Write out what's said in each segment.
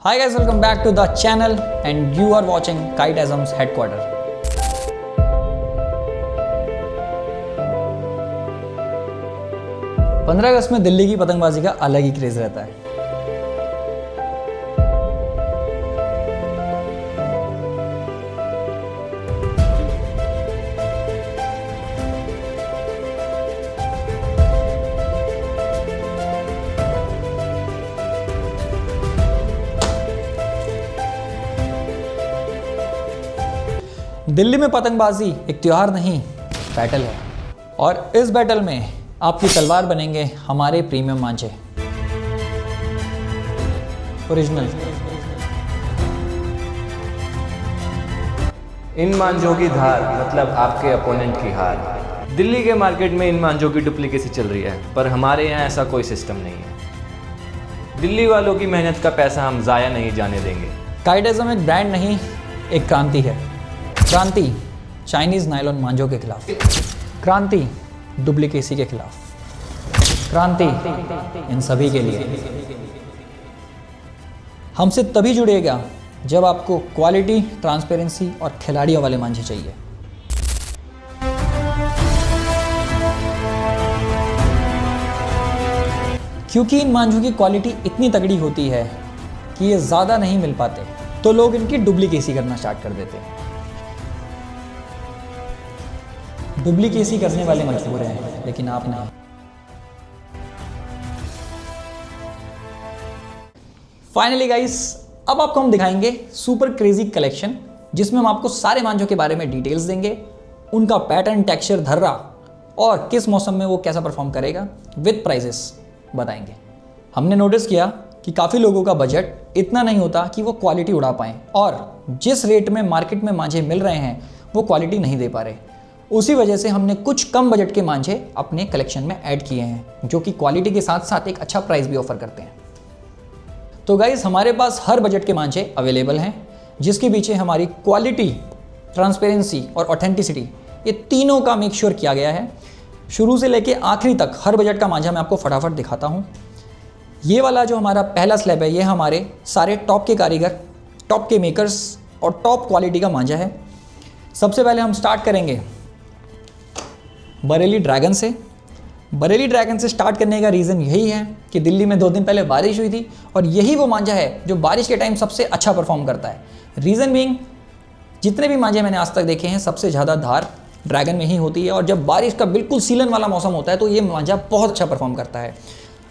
Hi guys, welcome back to the channel and you are watching Kiteism's headquarter. पंद्रह अगस्त में दिल्ली की पतंगबाजी का अलग ही क्रेज रहता है। दिल्ली में पतंगबाजी एक त्योहार नहीं, बैटल है और इस बैटल में आपकी तलवार बनेंगे हमारे प्रीमियम मांझे ओरिजिनल। इन मांझों की धार मतलब आपके अपोनेंट की हार। दिल्ली के मार्केट में इन मांझों की डुप्लीकेसी चल रही है, पर हमारे यहाँ ऐसा कोई सिस्टम नहीं है। दिल्ली वालों की मेहनत का पैसा हम ज़ाया नहीं जाने देंगे। काइटिज्म एक ब्रांड नहीं, एक क्रांति है। क्रांति चाइनीज नायलॉन मांझों के खिलाफ, क्रांति डुप्लीकेसी के खिलाफ, क्रांति इन सभी के लिए। हमसे तभी जुड़िएगा जब आपको क्वालिटी, ट्रांसपेरेंसी और खिलाड़ियों वाले मांझे चाहिए। क्योंकि इन मांझों की क्वालिटी इतनी तगड़ी होती है कि ये ज़्यादा नहीं मिल पाते, तो लोग इनकी डुप्लीकेसी करना स्टार्ट कर देते हैं। डुप्लीकेसी करने वाले मजबूर हैं, लेकिन आप नहीं। फाइनली गाइस, अब आपको हम दिखाएंगे सुपर क्रेजी कलेक्शन, जिसमें हम आपको सारे मांझों के बारे में डिटेल्स देंगे, उनका पैटर्न, टेक्सचर, धर्रा और किस मौसम में वो कैसा परफॉर्म करेगा, विद प्राइजेस बताएंगे। हमने नोटिस किया कि काफ़ी लोगों का बजट इतना नहीं होता कि वो क्वालिटी उड़ा पाएँ, और जिस रेट में मार्केट में मांझे मिल रहे हैं वो क्वालिटी नहीं दे पा रहे। उसी वजह से हमने कुछ कम बजट के मांझे अपने कलेक्शन में ऐड किए हैं, जो कि क्वालिटी के साथ साथ एक अच्छा प्राइस भी ऑफर करते हैं। तो गाइस, हमारे पास हर बजट के मांझे अवेलेबल हैं, जिसके पीछे हमारी क्वालिटी, ट्रांसपेरेंसी और ऑथेंटिसिटी, ये तीनों का मेक श्योर किया गया है। शुरू से लेके आखिरी तक हर बजट का मांझा मैं आपको फटाफट दिखाता हूँ। ये वाला जो हमारा पहला स्लैब है, ये हमारे सारे टॉप के कारीगर, टॉप के मेकर्स और टॉप क्वालिटी का मांझा है। सबसे पहले हम स्टार्ट करेंगे बरेली ड्रैगन से। बरेली ड्रैगन से स्टार्ट करने का रीज़न यही है कि दिल्ली में 2 दिन पहले बारिश हुई थी, और यही वो मांझा है जो बारिश के टाइम सबसे अच्छा परफॉर्म करता है। रीज़न बीइंग, जितने भी मांझे मैंने आज तक देखे हैं, सबसे ज़्यादा धार ड्रैगन में ही होती है, और जब बारिश का बिल्कुल सीलन वाला मौसम होता है तो ये मांझा बहुत अच्छा परफॉर्म करता है।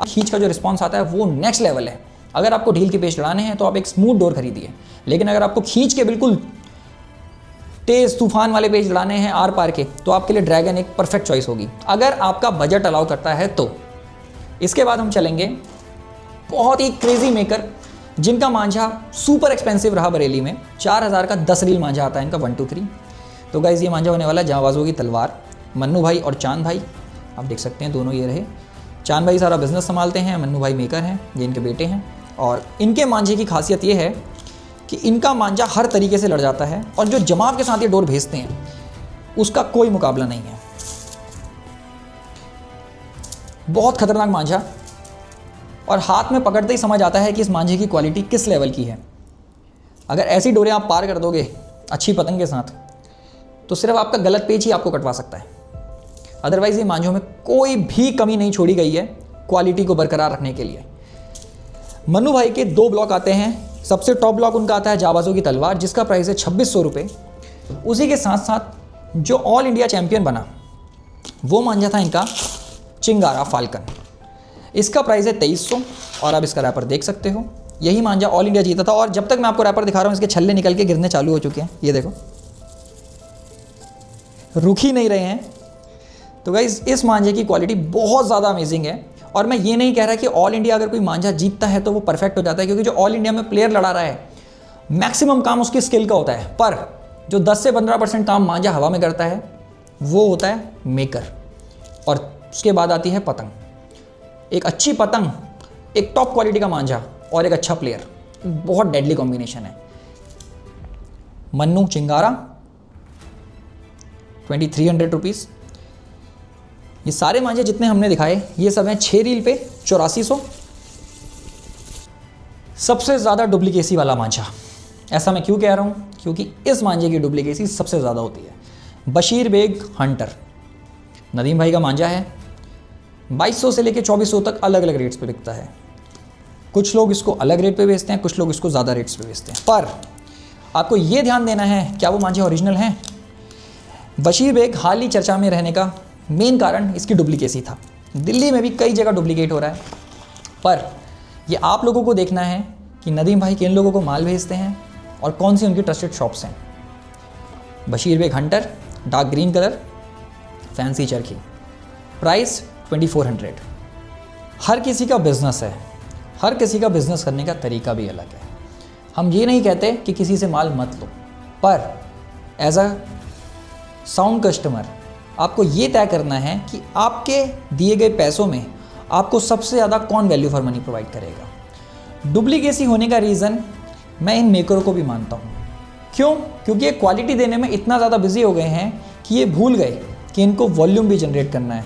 खींच का जो रिस्पॉन्स आता है वो नेक्स्ट लेवल है। अगर आपको ढील के पेच लड़ाने हैं तो आप एक स्मूथ डोर खरीदिए, लेकिन अगर आपको खींच के बिल्कुल तेज़ तूफान वाले पेज लड़ाने हैं आर पार के, तो आपके लिए ड्रैगन एक परफेक्ट चॉइस होगी, अगर आपका बजट अलाउ करता है तो। इसके बाद हम चलेंगे बहुत ही क्रेजी मेकर, जिनका मांझा सुपर एक्सपेंसिव रहा बरेली में। 4000 का 10 रील मांझा आता है इनका, 1 2 3। तो गाइज, ये मांझा होने वाला है जांबाजों की तलवार। मन्नू भाई और चांद भाई, आप देख सकते हैं दोनों ये रहे। चांद भाई सारा बिजनेस संभालते हैं, मन्नू भाई मेकर हैं, ये इनके बेटे हैं। और इनके मांझे की खासियत ये है कि इनका मांझा हर तरीके से लड़ जाता है, और जो जमाव के साथ ये डोर भेजते हैं उसका कोई मुकाबला नहीं है। बहुत खतरनाक मांझा, और हाथ में पकड़ते ही समझ आता है कि इस मांझे की क्वालिटी किस लेवल की है। अगर ऐसी डोरें आप पार कर दोगे अच्छी पतंग के साथ, तो सिर्फ आपका गलत पेच ही आपको कटवा सकता है। अदरवाइज ये मांझों में कोई भी कमी नहीं छोड़ी गई है क्वालिटी को बरकरार रखने के लिए। मन्नू भाई के 2 ब्लॉक आते हैं। सबसे टॉप ब्लॉक उनका आता है जाबाजों की तलवार, जिसका प्राइस है 2600 रुपये। उसी के साथ साथ जो ऑल इंडिया चैंपियन बना वो मांझा था इनका चिंगारा फाल्कन, इसका प्राइस है 2300। और आप इसका रैपर देख सकते हो, यही मांझा ऑल इंडिया जीता था, और जब तक मैं आपको रैपर दिखा रहा हूँ इसके छल्ले निकल के गिरने चालू हो चुके हैं, ये देखो, रुक ही नहीं रहे हैं। तो गाइस, इस मांझे की क्वालिटी बहुत ज़्यादा अमेजिंग है, और मैं ये नहीं कह रहा कि ऑल इंडिया अगर कोई मांझा जीतता है तो वो परफेक्ट हो जाता है, क्योंकि जो ऑल इंडिया में प्लेयर लड़ा रहा है मैक्सिमम काम उसकी स्किल का होता है, पर जो 10 से 15% काम मांझा हवा में करता है वो होता है मेकर। और उसके बाद आती है पतंग। एक अच्छी पतंग, एक टॉप क्वालिटी का मांझा और एक अच्छा प्लेयर, बहुत डेडली कॉम्बिनेशन है। मन्नू चिंगारा 2300 रुपीज़। ये सारे मांझे जितने हमने दिखाए ये सब हैं 6 रील पे 8400। सबसे ज़्यादा डुप्लीकेसी वाला मांझा। ऐसा मैं क्यों कह रहा हूँ? क्योंकि इस मांझे की डुप्लीकेसी सबसे ज़्यादा होती है। बशीर बेग हंटर, नदीम भाई का मांझा है। 2200 से लेकर 2400 तक अलग अलग रेट्स पे बिकता है। कुछ लोग इसको अलग रेट पे बेचते हैं, कुछ लोग इसको ज़्यादा रेट्स पे बेचते हैं। पर आपको ये ध्यान देना है, क्या वो मांझे ओरिजिनल हैं? बशीर बेग हाल ही चर्चा में रहने का मेन कारण इसकी डुप्लीकेसी था। दिल्ली में भी कई जगह डुप्लीकेट हो रहा है, पर ये आप लोगों को देखना है कि नदीम भाई किन लोगों को माल भेजते हैं और कौन सी उनकी ट्रस्टेड शॉप्स हैं। Bashir Beg hunter, dark green colour, fancy चरखी, प्राइस 2400। हर किसी का बिजनेस है, हर किसी का बिजनेस करने का तरीका भी अलग है। हम ये नहीं कहते कि किसी से माल मत लो, पर एज अ साउंड कस्टमर आपको ये तय करना है कि आपके दिए गए पैसों में आपको सबसे ज़्यादा कौन वैल्यू फॉर मनी प्रोवाइड करेगा। डुप्लीकेसी होने का रीज़न मैं इन मेकरों को भी मानता हूँ। क्यों? क्योंकि ये क्वालिटी देने में इतना ज़्यादा बिजी हो गए हैं कि ये भूल गए कि इनको वॉल्यूम भी जनरेट करना है।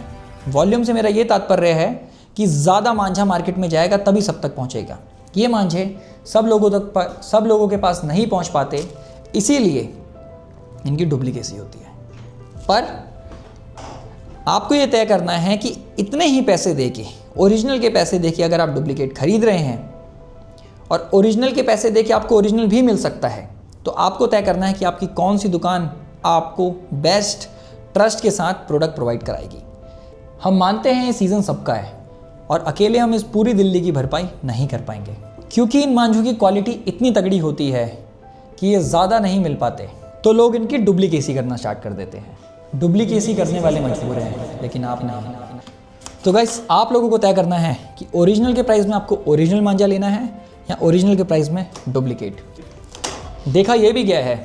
वॉल्यूम से मेरा ये तात्पर्य है कि ज़्यादा मांझा मार्केट में जाएगा तभी सब तक पहुँचेगा। ये मांझे सब लोगों के पास नहीं पहुँच पाते, इसीलिए इनकी डुप्लीकेसी होती है। पर आपको ये तय करना है कि इतने ही पैसे देके, ओरिजिनल के पैसे देके अगर आप डुप्लीकेट खरीद रहे हैं और ओरिजिनल के पैसे देके आपको ओरिजिनल भी मिल सकता है, तो आपको तय करना है कि आपकी कौन सी दुकान आपको बेस्ट ट्रस्ट के साथ प्रोडक्ट प्रोवाइड कराएगी। हम मानते हैं ये सीज़न सबका है और अकेले हम इस पूरी दिल्ली की भरपाई नहीं कर पाएंगे, क्योंकि इन मांझों की क्वालिटी इतनी तगड़ी होती है कि ये ज़्यादा नहीं मिल पाते, तो लोग इनकी डुप्लीकेसी करना स्टार्ट कर देते हैं। डुप्लीकेसी करने वाले मजबूर हैं, लेकिन आप नहीं। तो गाइस, आप लोगों को तय करना है कि ओरिजिनल के प्राइस में आपको ओरिजिनल मांझा लेना है या ओरिजिनल के प्राइस में डुप्लीकेट। देखा यह भी गया है,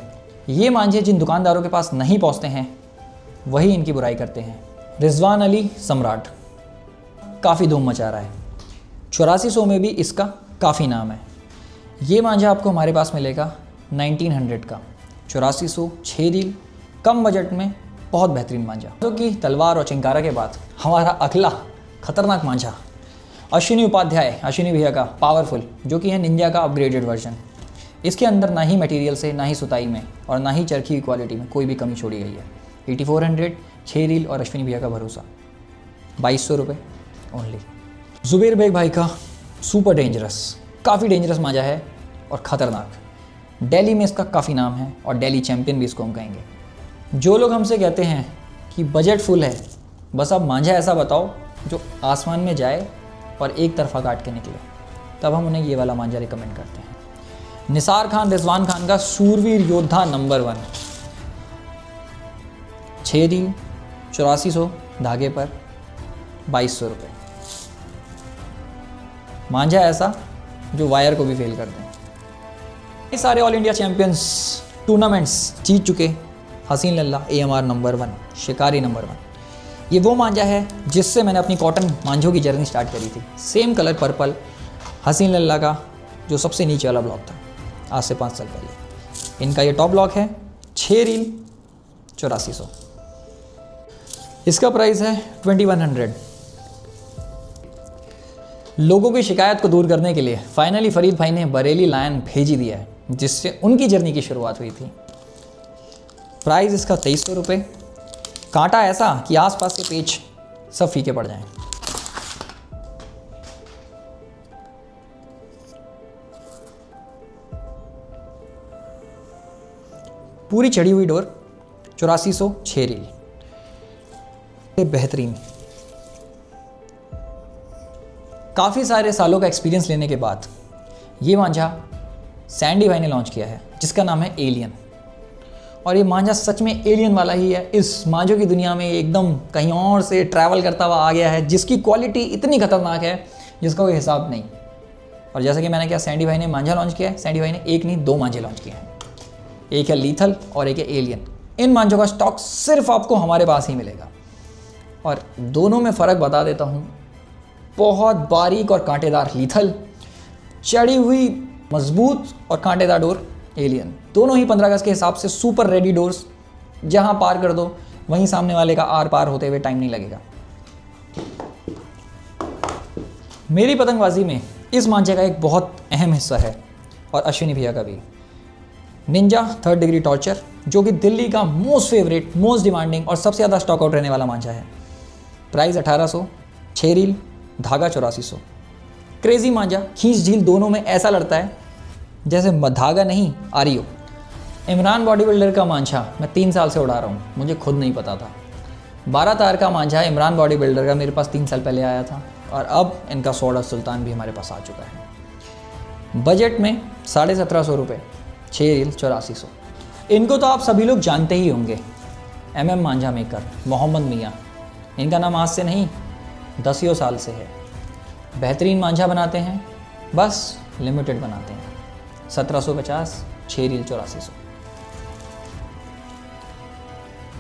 ये मांझे जिन दुकानदारों के पास नहीं पहुंचते हैं वही इनकी बुराई करते हैं। रिजवान अली सम्राट काफ़ी धूम मचा रहा है, 8400 में भी इसका काफ़ी नाम है। ये मांझा आपको हमारे पास मिलेगा 1900 का, 8400, 6 रील, कम बजट में बहुत बेहतरीन मांझा। तो कि तलवार और चिंकारा के बाद हमारा अगला खतरनाक मांझा अश्विनी उपाध्याय, अश्विनी भैया का पावरफुल, जो कि है निंजा का अपग्रेडेड वर्जन। इसके अंदर ना ही मटेरियल से, ना ही सुताई में और ना ही चरखी की क्वालिटी में कोई भी कमी छोड़ी गई है। 8400, 6 रील और अश्विनी भैया का भरोसा, 2200 रुपये ओनली। जुबेर बेग भाई का सुपर डेंजरस, काफ़ी डेंजरस मांझा है और ख़तरनाक। दिल्ली में इसका काफ़ी नाम है और दिल्ली चैम्पियन भी इसको हम कहेंगे। जो लोग हमसे कहते हैं कि बजट फुल है, बस आप मांझा ऐसा बताओ जो आसमान में जाए और एक तरफा काट के निकले, तब हम उन्हें ये वाला मांझा रिकमेंड करते हैं। निसार खान रिजवान खान का सूरवीर योद्धा नंबर 1, 6 रील, 8400 धागे पर, 2200 रुपये। मांझा ऐसा जो वायर को भी फेल कर दें। ये सारे ऑल इंडिया चैंपियंस टूर्नामेंट्स जीत चुके हसीन लल्ला AMR नंबर 1, शिकारी नंबर 1। ये वो मांझा है जिससे मैंने अपनी कॉटन मांझों की जर्नी स्टार्ट करी थी। सेम कलर पर्पल, हसीन लल्ला का जो सबसे नीचे वाला ब्लॉक था, आज से 5 साल पहले। इनका ये टॉप ब्लॉक है, 6 रील, 8400। इसका प्राइस है 2100। लोगों की शिकायत को दूर करने के लिए फाइनली फरीद भाई ने बरेली लायन भेज ही दिया है, जिससे उनकी जर्नी की शुरुआत हुई थी। प्राइस इसका 2300 रुपये। कांटा ऐसा कि आसपास के पेज सब फीके पड़ जाएं। पूरी चढ़ी हुई डोर, 8400, 6 रील, बेहतरीन। काफ़ी सारे सालों का एक्सपीरियंस लेने के बाद ये मांझा सैंडी भाई ने लॉन्च किया है, जिसका नाम है एलियन। और ये मांझा सच में एलियन वाला ही है। इस मांझों की दुनिया में एकदम कहीं और से ट्रैवल करता हुआ आ गया है, जिसकी क्वालिटी इतनी खतरनाक है जिसका कोई हिसाब नहीं। और जैसा कि मैंने कहा, सैंडी भाई ने मांझा लॉन्च किया है। सैंडी भाई ने एक नहीं 2 मांझे लॉन्च किए हैं, एक है लीथल और एक है एलियन। इन मांझों का स्टॉक सिर्फ आपको हमारे पास ही मिलेगा। और दोनों में फ़र्क बता देता हूँ। बहुत बारीक और कांटेदार लीथल, चढ़ी हुई मजबूत और कांटेदार डोर एलियन। दोनों ही 15 गज के हिसाब से सुपर रेडी डोर्स, जहां पार कर दो वहीं सामने वाले का आर पार होते हुए टाइम नहीं लगेगा। मेरी पतंगबाजी में इस मांझे का एक बहुत अहम हिस्सा है, और अश्विनी भैया का भी, निंजा 3rd डिग्री टॉर्चर, जो कि दिल्ली का मोस्ट फेवरेट, मोस्ट डिमांडिंग और सबसे ज़्यादा स्टॉक आउट रहने वाला मांझा है। प्राइस 1800, 6 रील, धागा 8400। क्रेजी मांझा, खींच झील दोनों में ऐसा लड़ता है जैसे धागा नहीं आरी हो। इमरान बॉडी बिल्डर का मांझा मैं 3 साल से उड़ा रहा हूँ, मुझे खुद नहीं पता था। 12 तार का मांझा इमरान बॉडी बिल्डर का मेरे पास 3 साल पहले आया था, और अब इनका स्वॉर्ड ऑफ सुल्तान भी हमारे पास आ चुका है। बजट में 1750 रुपये, 6 रील 8400। इनको तो आप सभी लोग जानते ही होंगे, MM मांझा मेकर मोहम्मद मियाँ। इनका नाम आज से नहीं 10 साल से है। बेहतरीन मांझा बनाते हैं, बस लिमिटेड बनाते हैं। 1750, 6 रील 8400।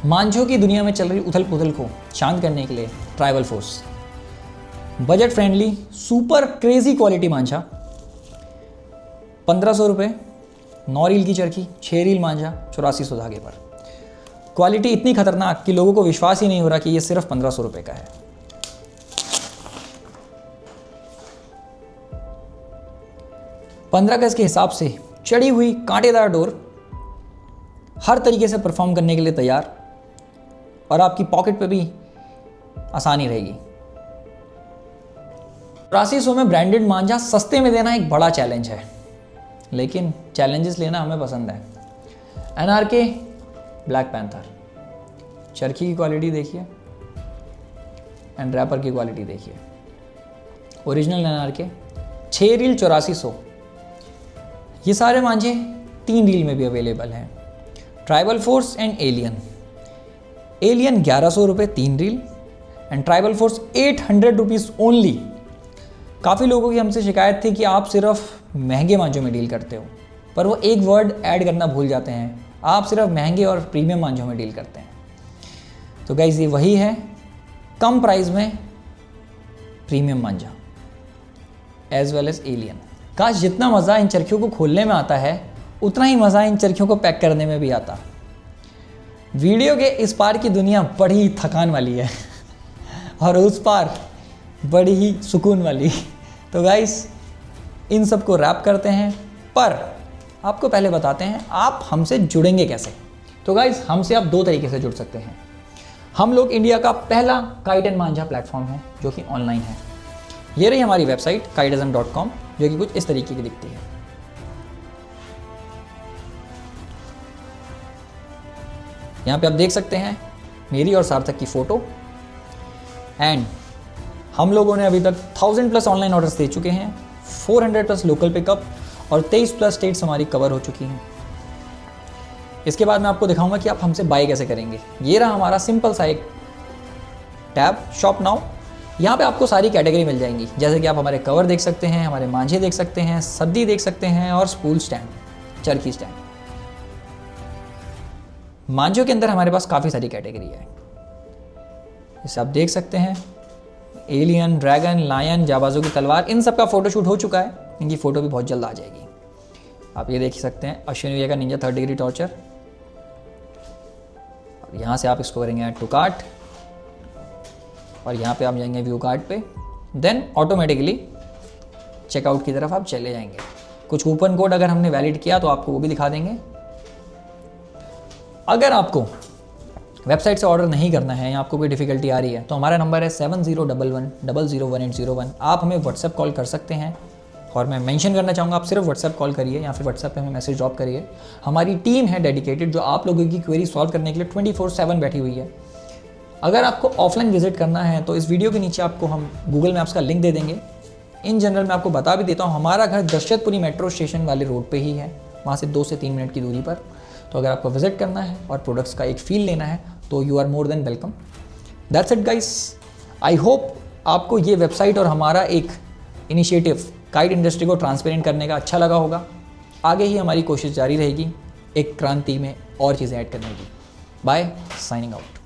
मांझों की दुनिया में चल रही उथल पुथल को शांत करने के लिए tribal force, budget friendly super crazy quality मांझा 1500 रुपये, 9 रील की चरखी, 6 रील मांझा 8400 धागे पर। क्वालिटी इतनी खतरनाक कि लोगों को विश्वास ही नहीं हो रहा कि ये सिर्फ 1500 रुपये का है। पंद्रह गज के हिसाब से चढ़ी हुई कांटेदार डोर, हर तरीके से परफॉर्म करने के लिए तैयार, और आपकी पॉकेट पे भी आसानी रहेगी। 8400 में ब्रांडेड मांझा सस्ते में देना एक बड़ा चैलेंज है, लेकिन चैलेंजेस लेना हमें पसंद है। NRK ब्लैक पैंथर, चरखी की क्वालिटी देखिए एंड रैपर की क्वालिटी देखिए। Original NRK, 6 reel 8400। ये सारे मांझे 3 रील में भी अवेलेबल हैं। ट्राइबल फोर्स एंड एलियन 1100 रुपये 3 reel, and tribal force 800 rupees only. काफ़ी लोगों की हमसे शिकायत थी कि आप सिर्फ महंगे मांझों में डील करते हो, पर वो एक वर्ड ऐड करना भूल जाते हैं, आप सिर्फ महंगे और प्रीमियम मांझों में डील करते हैं। तो गाइस ये वही है, कम प्राइस में प्रीमियम मांझा एज वेल एज एलियन। काश जितना मज़ा इन चरखियों को खोलने में आता है, उतना ही मज़ा इन चरखियों को पैक करने में भी आता। वीडियो के इस पार की दुनिया बड़ी थकान वाली है और उस पार बड़ी ही सुकून वाली। तो गाइस इन सब को रैप करते हैं, पर आपको पहले बताते हैं आप हमसे जुड़ेंगे कैसे। तो गाइस हमसे आप 2 तरीके से जुड़ सकते हैं। हम लोग इंडिया का पहला काइट एंड मांझा प्लेटफॉर्म है जो कि ऑनलाइन है। ये रही हमारी वेबसाइट kiteism.com, जो कि कुछ इस तरीके की दिखती है। यहाँ पे आप देख सकते हैं मेरी और सार्थक की फ़ोटो, एंड हम लोगों ने अभी तक 1000+ ऑनलाइन ऑर्डर्स दे चुके हैं, 400+ लोकल पिकअप और 23+ स्टेट्स हमारी कवर हो चुकी हैं। इसके बाद मैं आपको दिखाऊंगा कि आप हमसे बाय कैसे करेंगे। ये रहा हमारा सिंपल सा एक टैब, शॉप नाउ। यहाँ पे आपको सारी कैटेगरी मिल जाएंगी, जैसे कि आप हमारे कवर देख सकते हैं, हमारे मांझे देख सकते हैं, सद्दी देख सकते हैं और स्पूल स्टैंड, चरखी स्टैंड। मांझों के अंदर हमारे पास काफ़ी सारी कैटेगरी है, जैसे आप देख सकते हैं एलियन, ड्रैगन, लायन, जाबाजों की तलवार, इन सब का फोटोशूट हो चुका है। इनकी फ़ोटो भी बहुत जल्द आ जाएगी। आप ये देख सकते हैं अश्विनी भैया का निंजा 3rd डिग्री टॉर्चर। यहाँ से आप इसको करेंगे ऐड टू कार्ट, और यहाँ पे आप जाएंगे व्यू कार्ट पे, देन ऑटोमेटिकली चेकआउट की तरफ आप चले जाएंगे। कुछ कूपन कोड अगर हमने वैलिड किया तो आपको वो भी दिखा देंगे। अगर आपको वेबसाइट से ऑर्डर नहीं करना है या आपको कोई डिफ़िकल्टी आ रही है, तो हमारा नंबर है 7011001808। आप हमें व्हाट्सएप कॉल कर सकते हैं, और मैं मेंशन करना चाहूँगा आप सिर्फ व्हाट्सएप कॉल करिए या फिर व्हाट्सएप पे हमें मैसेज ड्रॉप करिए। हमारी टीम है डेडिकेटेड, जो आप लोगों की क्वेरी सॉल्व करने के लिए 24/7 बैठी हुई है। अगर आपको ऑफलाइन विजिट करना है तो इस वीडियो के नीचे आपको हम गूगल मैप्स का लिंक दे देंगे। इन जनरल मैं आपको बता भी देता हूँ, हमारा घर दशरथपुरी मेट्रो स्टेशन वाले रोड पे ही है, वहाँ से 2 से 3 मिनट की दूरी पर। तो अगर आपको विजिट करना है और प्रोडक्ट्स का एक फील लेना है तो you are more than welcome. That's it guys, I hope आपको ये वेबसाइट और हमारा एक इनिशिएटिव काइट इंडस्ट्री को ट्रांसपेरेंट करने का अच्छा लगा होगा। आगे ही हमारी कोशिश जारी रहेगी एक क्रांति में और चीज़ें ऐड करने की। Bye, signing out.